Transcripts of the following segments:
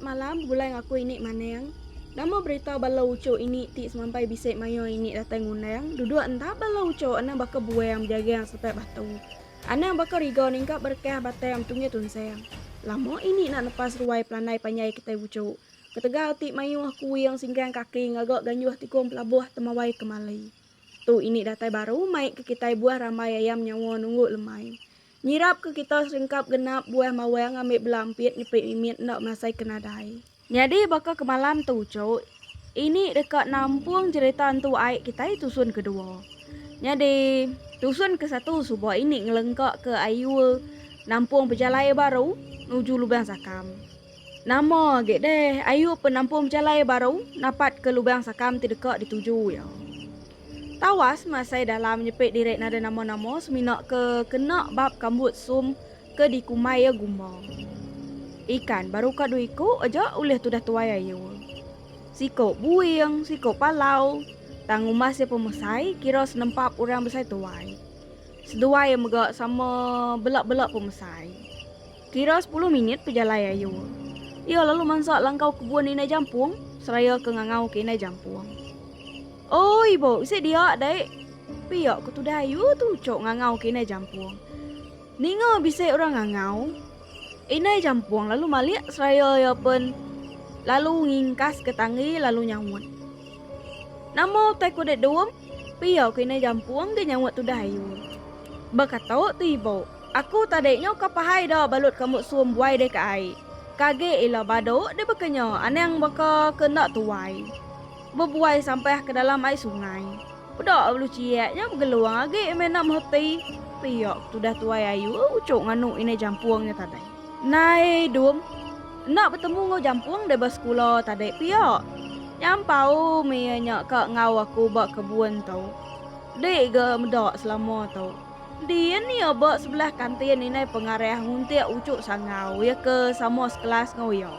malam gulai ngaku ini maneng. Nama berita balau uco ini ti sampai bisik mayo ini datang unang. Duduk entah balau uco ana baka buang jaga yang sampai batu. Ana baka rigo ningkap berkah batai am tungnya tunseng. Lamo ini nak lepas ruai pelanai panyai kita uco. Ketegal ti mayo aku yang singgang kaki ngagak ganyuh tikum pelabuh temawai kemali. Tu ini datai baru maik ke kita buah ramai ayam nyawa nunggu lemai. Nyirap ke kita seringkap genap buah mawang ambil belampit nyepik mimit nak masai kenadai. Jadi baka ke malam tu cok. Ini dekat nampung cerita antu aik kita tusun kedua. Jadi tusun ke satu subuh ini ngelengkak ke ayu nampung pejalai baru nuju lubang sakam. Nama agak deh ayu penampung pejalai baru napat ke lubang sakam ti dekat dituju ya. Tawas masai dalam nyepik direk nada nama-nama seminak ke kena bab kambut sum ke dikumai ya gumbang. Ikan baru kadu iku aja uleh tu dah tuai ayu. Siko buing, siko palau, tang umas ya pemesai kira senempap orang besai tuai. Seduai yang megak sama belak-belak pemesai. Kira 10 minit pejalai ayu. Ya lalu mansak langkau kebun inai jampung, seraya ke ngangau ke inai jampung. Oh ibu, isi dia dek. Piak ku tu dayu tu cok ngangau ke inai jampung. Ningo bisa orang ngangau. Inai jampung lalu malik seraya ya pun. Lalu ngingkas ke tangi lalu nyawut. Namo tai ku dek duam. Piak ke inai jampung ke nyawut tu dayu. Berkata tu ibu. Aku tadeknya kapahai dah balut kamu suam buai dek ai. Kage ila badok dia berkenyo. Anang baka kena tuai. Berbuai sampai ke dalam air sungai. Pedak belu ciaknya bergeluang lagi menam hati. Piak tu dah tuai ayu ucuk nganu ini jampuangnya tadi. Nai dum. Nak bertemu ngau jampuang de bersekolah tadi piak. Nyampau mianya kak ngau aku bak kebun tau. Dek ge medak selama tau. Dia ni abak sebelah kantin ini pengarah nguntik ucuk sangau ya ke sama sekelas ngau ya.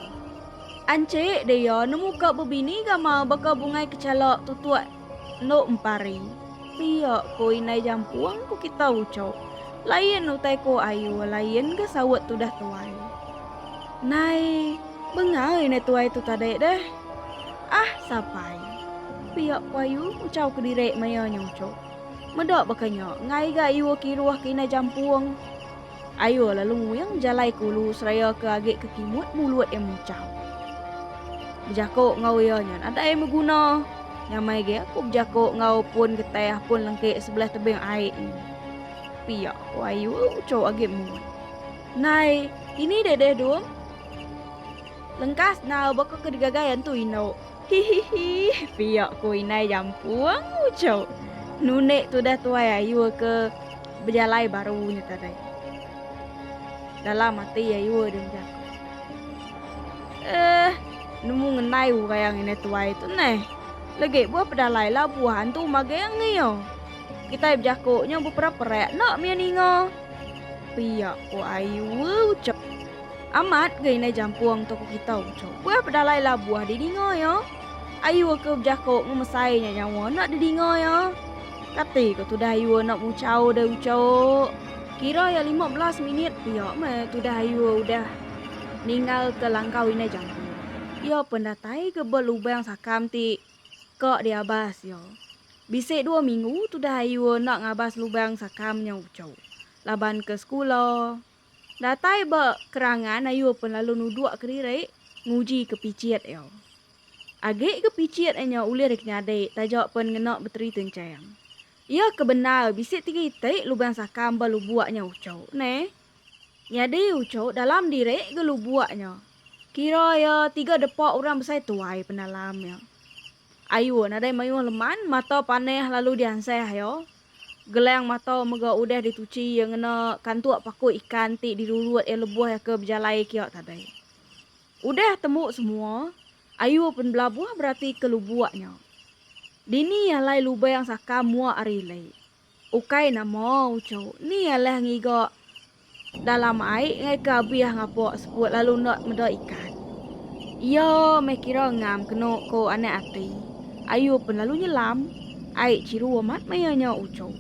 Ancik dia nemu kak berbini gama baka bungai kecalak tutuat no empari. Piak ko inai jampuang ko kita ucap. Lain utai ko ayu, lain ke sawat tu dah tuai. Nai, bengai inai tuai tu tadek deh. Ah, sapai. Piak ko ayu ucap ke direk maya nyucap. Medak bakanya, ngai ga ayu kiruah ke inai jampuang. Ayu lalu nguyang jalai kulu seraya ke agik ke kimut mulut yang mucau. Berjakuk ngau ianya ada yang berguna. Nyamai ge aku berjakuk ngau pun getah pun lengkek sebelah tebing air ni. Piak wayu ucau agak muat. Nai, ini dedeh dum. Lengkas nau baka kedigagayan tu ino. Hihihi, piak ko inai jampuang ucau. Nunek tu dah tuai ayu ke berjalai barunya tadi. Dalam hati ayu dia berjakuk. Nemu ngenai kayang ini tuai tu neh. Lagi buah pedalai lah buahan tu magayang ni yo. Kita berjakuknya berperap-perap nak mian ingo. Piak ko ayu ucap. Amat ke ini jampuang toko kita ucap. Buah pedalai lah buah di dingo yo. Ayu ke berjakuk memesainya nyawa nak di dingo yo. Kati ko tu dah ayu nak mucau dah ucap. Kira ya 15 minit piak meh tu dah ayu udah ninggal ke langkau ini jampuang. Yo pendatai ke berlubang sakam ti kok diabas yo. Bisik 2 minggu tu dah ayu nak ngabas lubang sakamnya ucau. Laban ke sekolah. Datai be kerangan ayu pun lalu nuduk ke direk nguji kepicit yo. Agak kepicit nya ulir rek nyadek tajak pun ngenak beteri tencang. Ya kebenar bisik 3 itik lubang sakam berlubuaknya ucau. Ne. Nyade ucau dalam direk ke lubuaknya. Kira ya 3 depak orang besar tuai penalam ya. Ayu nadai mayuh leman mata paneh lalu dianseh ya. Gelang mata mega udah dituci yang ngena kantuk paku ikan ti dilulut yang lebuh ya ke berjalai kiak tadi. Udah temu semua. Ayu pun belabuh berarti ke lubuaknya. Dini alai lubang yang saka mua arilai. Ukai nama ucau. Ni alah ngigak dalam air ngai ke abiah ngapok seput lalu nak meda ikan. Ia me kira ngam kena ko ane ati. Ayu pun lalu nyelam. Air ciru amat mayanya ucau.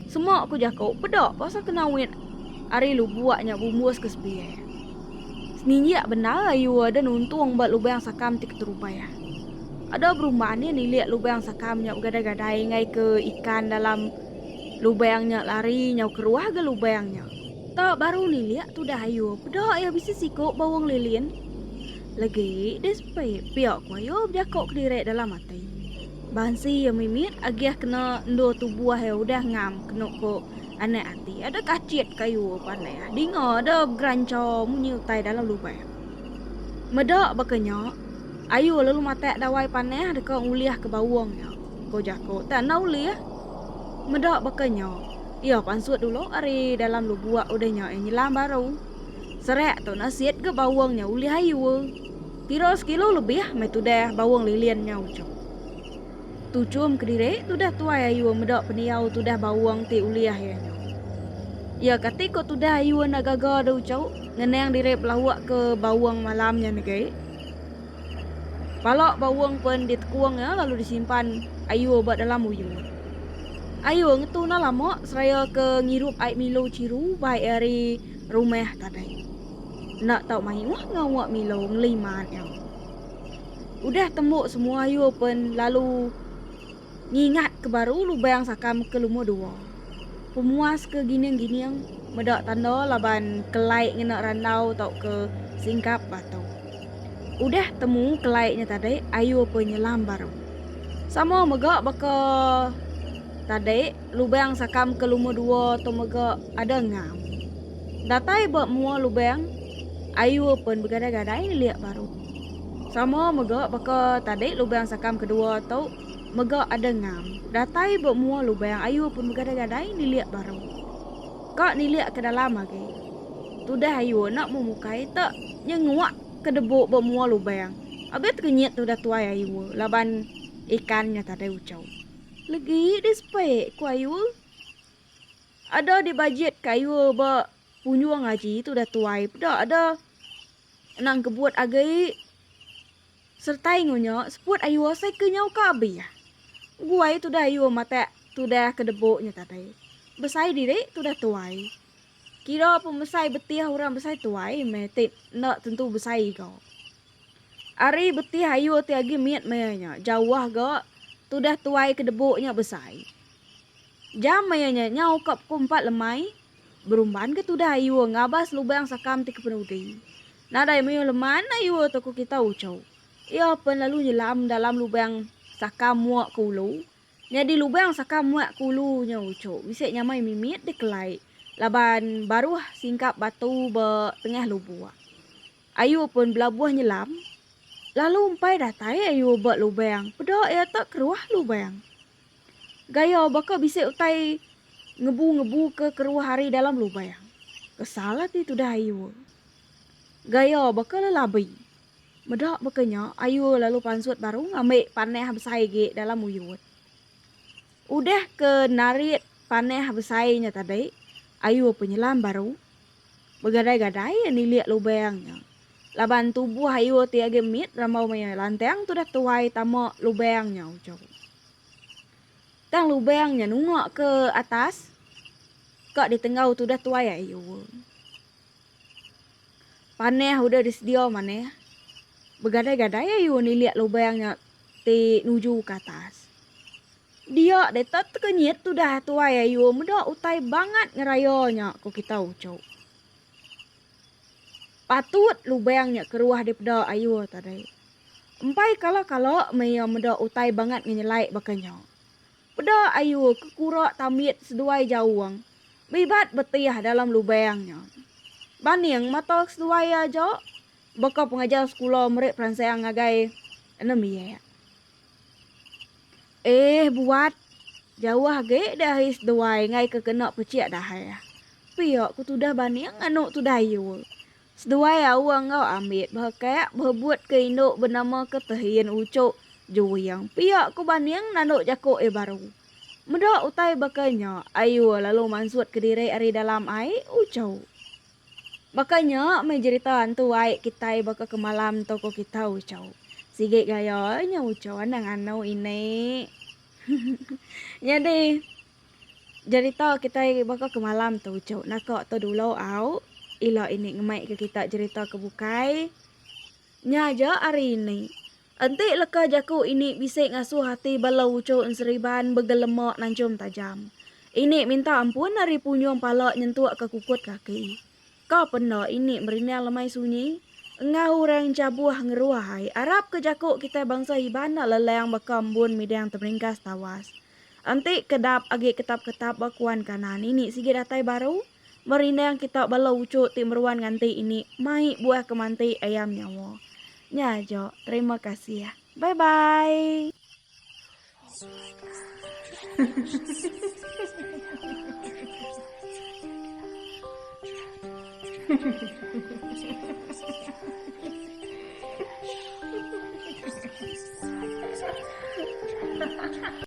Semua aku jakau pedak pasal kena win. Ari lu buatnya bumbus ke sebiar. Ninja benar ayu ada nuntung buat lubang sakam tik terubaya. Ada perumahannya nih lihat lubang sakamnya gada-gadai ngai ke ikan dalam lubangnya lari nyau keruah ke lubangnya. Tak baru nih lihat tu dah ayu. Pedak ya bisa sikok bawang lilin. Lagi despe piak ku ayo berjakok kedirek dalam hati. Bansi yang mimit agiah kena endo tubuh ya udah ngam kena ko aneh hati. Ada kacit kayu panai. Dingo ada gerancau munyi utai dalam lubang. Medak bakanya. Ayu lalu mata dawai panai dekat uliah ke bawangnya. Ko jakok tak nak uliah. Medak bakanya. Ya pansut dulu ari dalam lubuak udahnya nyelam baru. Serek tu nasihat ke bawangnya uliah ayu. Kira sekilo lebih metu dah bawang liliannya ucap. Tucum kediri tu dah tuai ayu medak peniau tu dah bawang ti uliah ya. Ya katiko tu dah ayu nak gaga dah ucap. Ngeneng direp lawak ke bawang malamnya ni. Palak bawang pun ditekuang ya lalu disimpan ayu buat dalam uyut. Ayu ngetu na lama seraya ke ngirup air milo ciru baik dari rumah tadi. Nak tahu mai wah ngawak milo ngeliman ya. Udah tembuk semua ayu pun lalu ngingat ke baru lubang sakam ke lumur dua. Pemuas ke giniang-giniang medak tanda laban kelai ngena randau tau ke singkap batau. Udah temu kelaiknya tadi, ayu penyelam baru. Sama megak baka tadi lubang sakam ke lumur dua tu megak ada ngam. Datai buat mua lubang, ayu pun bergadai-gadai lihat baru. Sama megak baka tadi lubang sakam kedua tu megak ada ngam. Datai buat mua lubang, ayu pun bergadai-gadai lihat baru. Kak lihat ke dalam lagi. Tudah ayu nak memukai tak nyenguak kedebuk bermua lubang. Abis kenyit tu dah tuai ayu. Laban ikannya tadi ucau. Lagi dispe ku ayu. Ada di budget kayu ba punyuang ngaji tu dah tuai. Pada ada nang kebuat agai sertai ngunya seput ayu asai kenyau ka abi ya. Guai tu dah ayu mata tu dah kedebuknya tadi. Besai diri tu dah tuai. Kira pemesai betih orang besai tuai metit nak tentu besai kau. Ari betih ayu ti agi miat mayanya jawah ga tu dah tuai kedebuknya besai. Jam mayanya nyau kap kumpat lemai berumban ke tu dah ayu ngabas lubang sakam ti kepenudi. Nadai mayo leman ayu tu ku kita ucau. Ia pun lalu nyelam dalam lubang sakam muak kulu. Jadi lubang sakam muak kulunya ucau. Bisa nyamai mimit dikelai. Laban baru singkap batu tengah lubuk. Ayu pun belabuh nyelam. Lalu umpai datai ayu buat lubang. Pedak ya tak keruah lubang. Gaya baka bisa utai ngebu-ngebu ke keruah hari dalam lubang. Kesalah tu dah ayu. Gaya baka lelabi. Medak bakanya ayu lalu pansut baru ngambil paneh besai ge dalam uyut. Udah ke narit paneh besainya tadi. Ayu penyelam baru bergadai-gadai ni lihat lubangnya. Laban tubuh ayu ti age mit ramau maya lantang tu dah tuai tamak lubangnya ucap. Tang lubangnya nungak ke atas. Kak di tengah tu dah tuai ayu. Paneh udah disedia maneh. Bergadai-gadai ayu ni lihat lubangnya ti nuju ke atas. Dia detat kenyit tu dah tuai ayu muda utai banget ngerayonya ko kita ucap. Patut lubangnya keruah di peda ayu tadi. Empai kalau maya muda utai banget ngenyelai bakanya. Peda ayu kekurak tamit seduai jauang. Bibat betiah dalam lubangnya. Baning mata seduai aja. Baka pengajar sekolah merek peransaian ngagai enam ya. Buat jauh ge dah is doai ngai ke kena peciak dah ya. Piak ku tu dah baning anu tu dah ayu. Seduai awang kau ambil bahakak berbuat ke induk bernama ketehian ucuk juyang. Piak ku baning nanuk jakok baru. Medak utai bakanya ayu lalu mansut ke diri ari dalam air ucau. Bakanya mai cerita hantu ai kita baka ke malam toko kita ucau. Sige gayanya ucau anang-anau ini. Jadi cerita kita baka ke malam tu ucau. Nakak tu dulu au ila ini ngemai ke kita cerita kebukai. Nyaja hari ini. Anti leka jaku ini bisa ngasuh hati balau ucu seriban begelemak nancum tajam. Ini minta ampun dari punyong pala nyentuh ke kukut kaki. Kau pernah ini merina lemai sunyi? Engau orang cabuah ngeruahai. Arab ke jaku kita bangsa hibana leleang bakambun midang terringkas tawas. Anti kedap agi ketap-ketap bakuan kanan ini sige datai baru. Merina yang kita balau ucu timruan nganti ini mai buah kemanti ayam nyawa. Nyajo, terima kasih ya. Bye-bye.